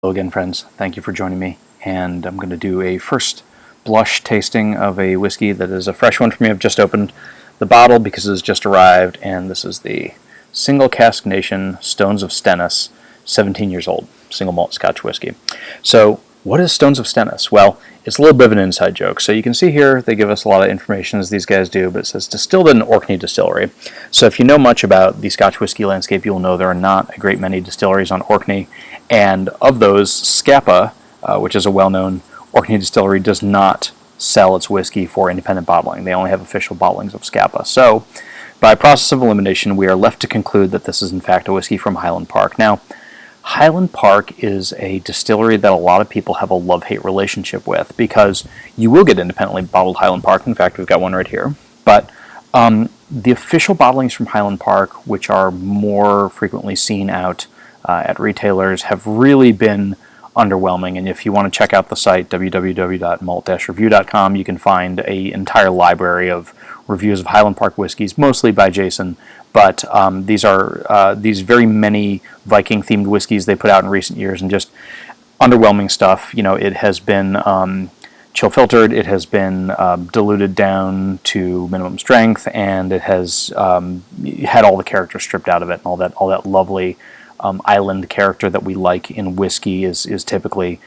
Hello again, friends. Thank you for joining me. And I'm going to do a first blush tasting of a whiskey that is a fresh one for me. I've just opened the bottle because it has just arrived, and this is the Single Cask Nation Stones of Stenness, 17 years old, single malt Scotch whiskey. So, what is Stones of Stenness? Well, it's a little bit of an inside joke. So you can see here they give us a lot of information, as these guys do, but it says distilled in Orkney Distillery. So if you know much about the Scotch whiskey landscape, you'll know there are not a great many distilleries on Orkney, and of those, Scapa, which is a well-known Orkney distillery, does not sell its whiskey for independent bottling. They only have official bottlings of Scapa. So by process of elimination, we are left to conclude that this is in fact a whiskey from Highland Park. Now, Highland Park is a distillery that a lot of people have a love-hate relationship with, because you will get independently bottled Highland Park. In fact, we've got one right here. But the official bottlings from Highland Park, which are more frequently seen out at retailers, have really been underwhelming. And if you want to check out the site, www.malt-review.com, you can find an entire library of reviews of Highland Park whiskeys, mostly by Jason. But these are these very many Viking-themed whiskeys they put out in recent years, and just underwhelming stuff. You know, it has been chill filtered, it has been diluted down to minimum strength, and it has had all the character stripped out of it, and all that lovely island character that we like in whiskey is typically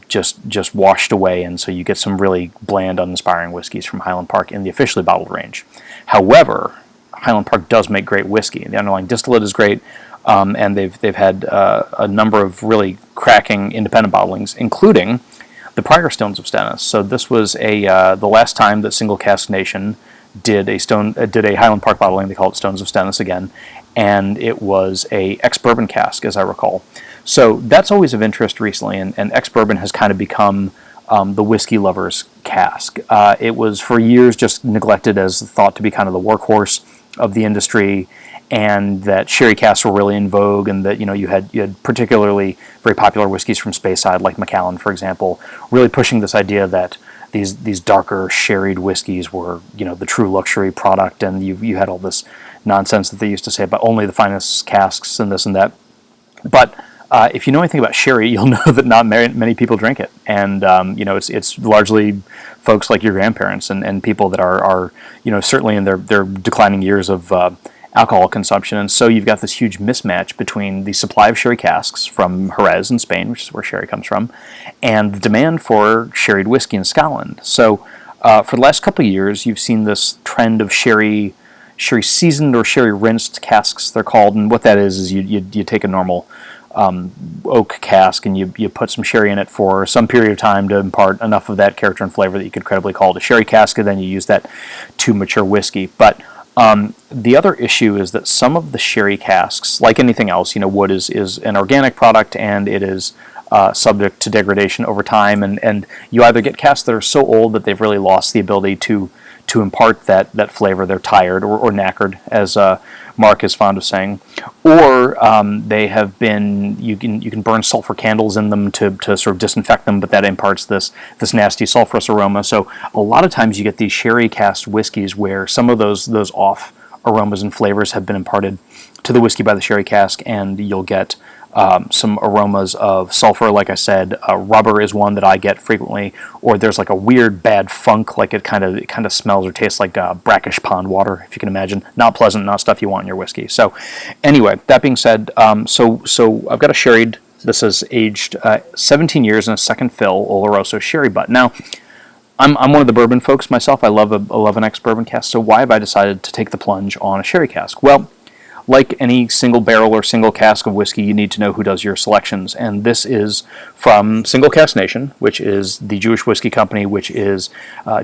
just washed away, and so you get some really bland, uninspiring whiskeys from Highland Park in the officially bottled range. However, Highland Park does make great whiskey. The underlying distillate is great, and they've had a number of really cracking independent bottlings, including the prior Stones of Stenness. So this was the last time that Single Cask Nation did a Highland Park bottling. They call it Stones of Stenness again, and it was a ex-bourbon cask, as I recall. So that's always of interest recently, and ex-bourbon has kind of become the whiskey lover's cask. It was for years just neglected as thought to be kind of the workhorse of the industry, and that sherry casks were really in vogue, and that you had particularly very popular whiskeys from Speyside, like Macallan, for example, really pushing this idea that these darker sherried whiskeys were the true luxury product, and you had all this nonsense that they used to say about only the finest casks and this and that. But if you know anything about sherry, you'll know that not many people drink it, and it's largely folks like your grandparents and people that are certainly in their declining years of alcohol consumption. And so you've got this huge mismatch between the supply of sherry casks from Jerez in Spain, which is where sherry comes from, and the demand for sherried whiskey in Scotland. So for the last couple of years, you've seen this trend of sherry seasoned or sherry rinsed casks, they're called. And what that is you take a normal oak cask and you put some sherry in it for some period of time to impart enough of that character and flavor that you could credibly call it a sherry cask, and then you use that to mature whiskey. But the other issue is that some of the sherry casks, like anything else, wood is an organic product, and it is subject to degradation over time, and you either get casks that are so old that they've really lost the ability to impart that flavor. They're tired or knackered, as Mark is fond of saying, or they have been, you can burn sulfur candles in them to sort of disinfect them, but that imparts this nasty sulfurous aroma. So a lot of times you get these sherry cast whiskeys where some of those off aromas and flavors have been imparted to the whiskey by the sherry cask, and you'll get some aromas of sulfur, like I said. Rubber is one that I get frequently, or there's like a weird bad funk, like it kind of smells or tastes like brackish pond water, if you can imagine. Not pleasant, not stuff you want in your whiskey. So anyway, that being said, so I've got a sherried. This is aged 17 years in a second fill Oloroso Sherry butt. Now, I'm one of the bourbon folks myself. I love an ex-bourbon cask. So why have I decided to take the plunge on a sherry cask? Well, like any single barrel or single cask of whiskey, you need to know who does your selections. And this is from Single Cask Nation, which is the Jewish whiskey company, which is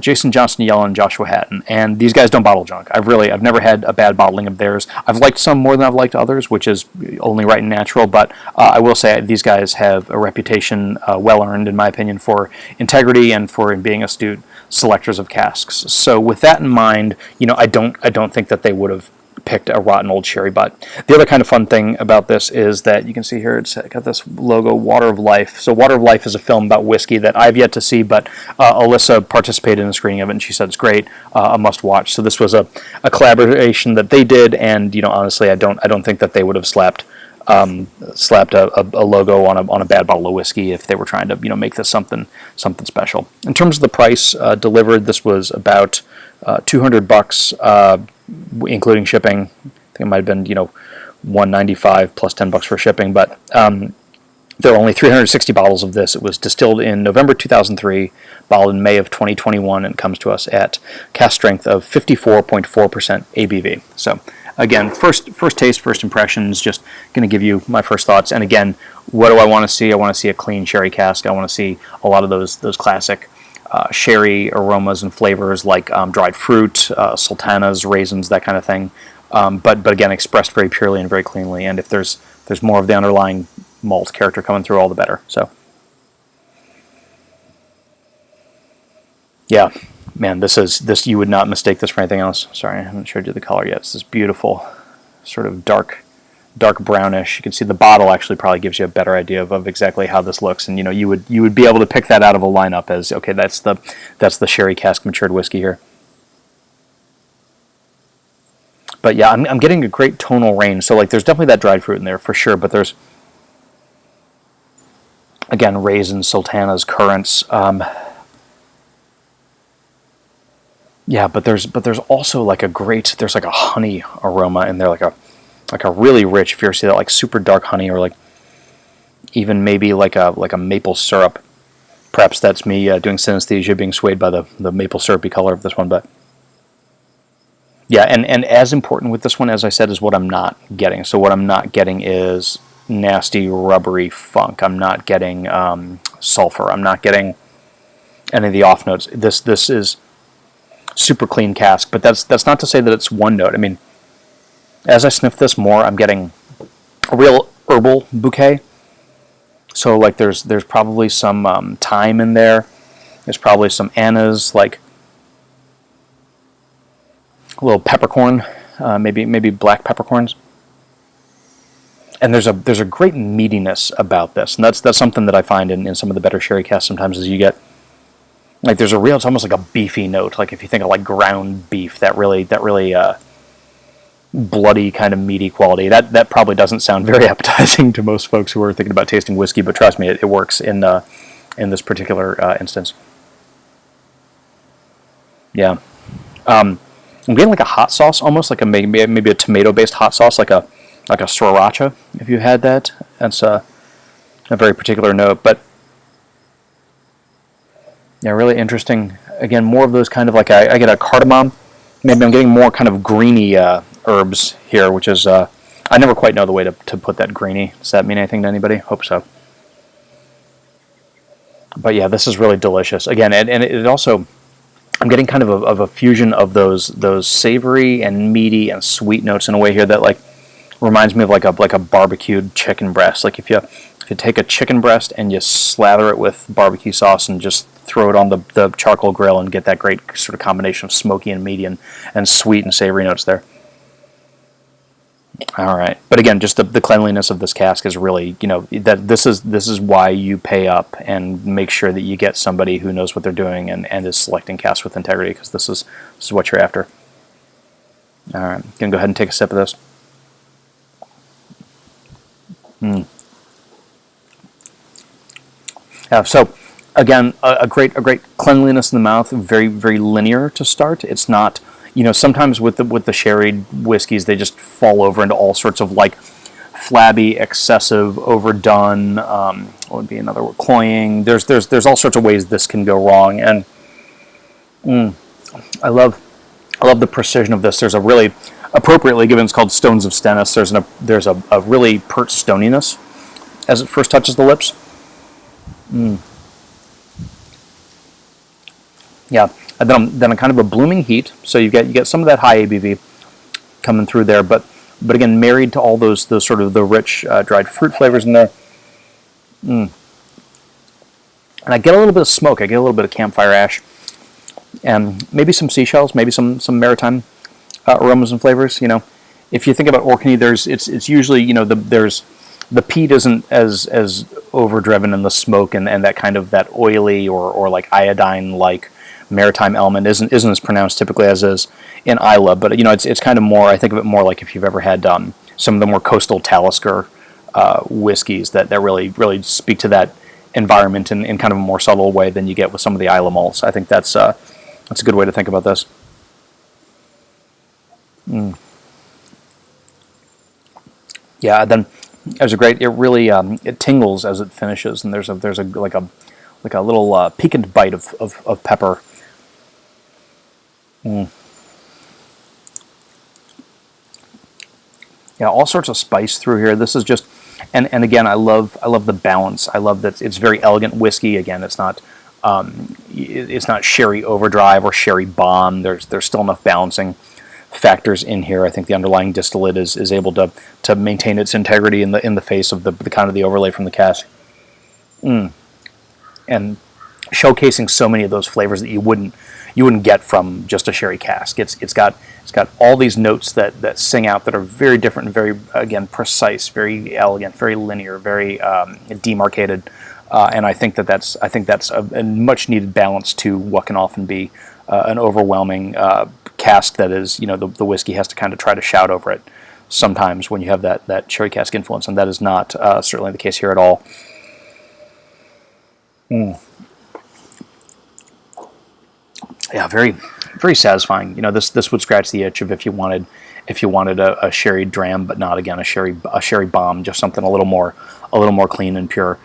Jason Johnson Yellen and Joshua Hatton. And these guys don't bottle junk. I've never had a bad bottling of theirs. I've liked some more than I've liked others, which is only right and natural. But I will say these guys have a reputation, well earned in my opinion, for integrity and for being astute selectors of casks. So with that in mind, I don't think that they would have picked a rotten old sherry butt. The other kind of fun thing about this is that you can see here it's got this logo, Water of Life. So Water of Life is a film about whiskey that I've yet to see, but Alyssa participated in a screening of it, and she said it's great, a must-watch. So this was a collaboration that they did, and honestly, I don't think that they would have slapped slapped a logo on a bad bottle of whiskey if they were trying to make this something special. In terms of the price delivered, this was about $200 including shipping. I think it might have been $195 plus $10 for shipping, but there are only 360 bottles of this. It was distilled in November 2003, bottled in May of 2021, and comes to us at cask strength of 54.4% ABV. So again, first taste, first impressions, just going to give you my first thoughts. And again, what do I want to see? I want to see a clean sherry cask. I want to see a lot of those classic sherry aromas and flavors like dried fruit, sultanas, raisins, that kind of thing. But again, expressed very purely and very cleanly. And if there's more of the underlying malt character coming through, all the better. So yeah, man, this you would not mistake this for anything else. Sorry, I haven't showed you the color yet. It's this beautiful sort of dark brownish. You can see the bottle actually probably gives you a better idea of exactly how this looks, and you would be able to pick that out of a lineup as, okay, that's the sherry cask matured whiskey here. But yeah, I'm getting a great tonal range. So like, there's definitely that dried fruit in there for sure, but there's, again, raisins, sultanas, currants. Yeah, but there's also like there's like a honey aroma in there, like a really rich, if you ever see that, like super dark honey, or like even maybe like a maple syrup. Perhaps that's me doing synesthesia, being swayed by the maple syrupy color of this one, but yeah, and as important with this one, as I said, is what I'm not getting. So what I'm not getting is nasty, rubbery funk. I'm not getting sulfur. I'm not getting any of the off notes. This is super clean cask, but that's not to say that it's one note. I mean, as I sniff this more, I'm getting a real herbal bouquet. So like, there's probably some thyme in there. There's probably some anise, like a little peppercorn, maybe black peppercorns. And there's a great meatiness about this, and that's something that I find in some of the better sherry casks sometimes, is you get like, there's it's almost like a beefy note. Like if you think of like ground beef, that really bloody kind of meaty quality. That probably doesn't sound very appetizing to most folks who are thinking about tasting whiskey, but trust me, it works in this particular instance. Yeah. I'm getting like a hot sauce, almost like maybe a tomato-based hot sauce, like a sriracha, if you had that. That's a very particular note, but yeah, really interesting. Again, more of those kind of like, I get a cardamom. Maybe I'm getting more kind of greeny herbs here, which is, I never quite know the way to put that greeny. Does that mean anything to anybody? Hope so. But yeah, this is really delicious. Again, and it also, I'm getting kind of a fusion of those savory and meaty and sweet notes in a way here that like reminds me of like a barbecued chicken breast. Like if you take a chicken breast and you slather it with barbecue sauce and just throw it on the charcoal grill and get that great sort of combination of smoky and meaty and sweet and savory notes there. All right, but again, just the cleanliness of this cask is really, that this is why you pay up and make sure that you get somebody who knows what they're doing and is selecting casks with integrity, because this is what you're after. All right, gonna go ahead and take a sip of this. So again, a great cleanliness in the mouth, very, very linear to start. It's not, sometimes with the sherried whiskeys, they just fall over into all sorts of like flabby, excessive, overdone, what would be another word, cloying. There's all sorts of ways this can go wrong, and I love the precision of this. There's a really, appropriately given, it's called Stones of Stenness. There's a really pert stoniness as it first touches the lips. Yeah, and then a kind of a blooming heat. So you get some of that high ABV coming through there, but again, married to all those sort of the rich dried fruit flavors in there. And I get a little bit of smoke. I get a little bit of campfire ash, and maybe some seashells, maybe some maritime aromas and flavors. If you think about Orkney, it's usually the peat isn't as overdriven in the smoke, and that kind of that oily or like iodine like maritime element isn't as pronounced typically as is in Isla, but it's kind of more, I think of it more like if you've ever had some of the more coastal Talisker whiskeys that really speak to that environment in kind of a more subtle way than you get with some of the Islay malts. I think that's a good way to think about this. Yeah, then there's a great. It really it tingles as it finishes, and there's a like a little piquant bite of pepper. Yeah, all sorts of spice through here. This is just, and again, I love the balance. I love that it's very elegant whiskey. Again, it's not sherry overdrive or sherry bomb. There's still enough balancing factors in here. I think the underlying distillate is able to maintain its integrity in the face of the kind of the overlay from the cask. And showcasing so many of those flavors that you wouldn't get from just a sherry cask. It's got all these notes that sing out that are very different and very, again, precise, very elegant, very linear, very demarcated. And I think that's a much needed balance to what can often be an overwhelming cask that is, the whiskey has to kind of try to shout over it sometimes when you have that sherry cask influence, and that is not certainly the case here at all. Yeah, very, very satisfying. This would scratch the itch of if you wanted a sherry dram, but not, again, a sherry bomb, just something a little more clean and pure.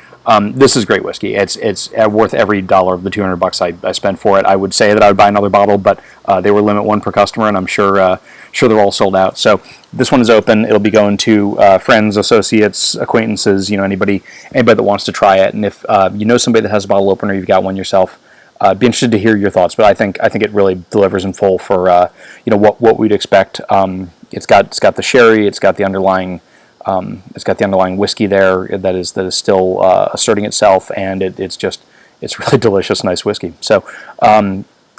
This is great whiskey. It's worth every dollar of the $200 I spent for it. I would say that I would buy another bottle, but they were limit one per customer, and I'm sure they're all sold out. So this one is open. It'll be going to friends, associates, acquaintances, anybody that wants to try it. And if you know somebody that has a bottle opener, you've got one yourself, be interested to hear your thoughts. But I think it really delivers in full for what we'd expect. It's got the sherry. It's got the underlying whiskey there that is still asserting itself, and it's really delicious, nice whiskey. So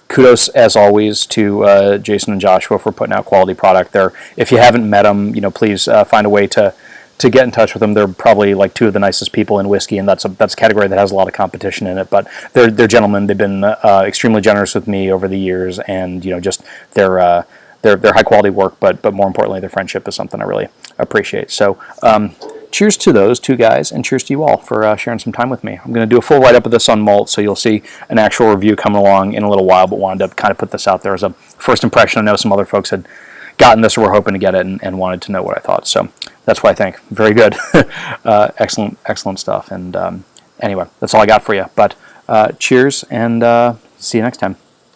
kudos as always to Jason and Joshua for putting out quality product there. If you haven't met them, please find a way to get in touch with them. They're probably like two of the nicest people in whiskey, and that's a category that has a lot of competition in it. But they're gentlemen. They've been extremely generous with me over the years, and just their high quality work, but more importantly, their friendship is something I really appreciate. So cheers to those two guys, and cheers to you all for sharing some time with me. I'm going to do a full write-up of this on Malt, so you'll see an actual review coming along in a little while, but wanted to kind of put this out there as a first impression. I know some other folks had gotten this or were hoping to get it and wanted to know what I thought. So that's what I think. Very good. Excellent stuff. And anyway, that's all I got for you. But cheers, and see you next time.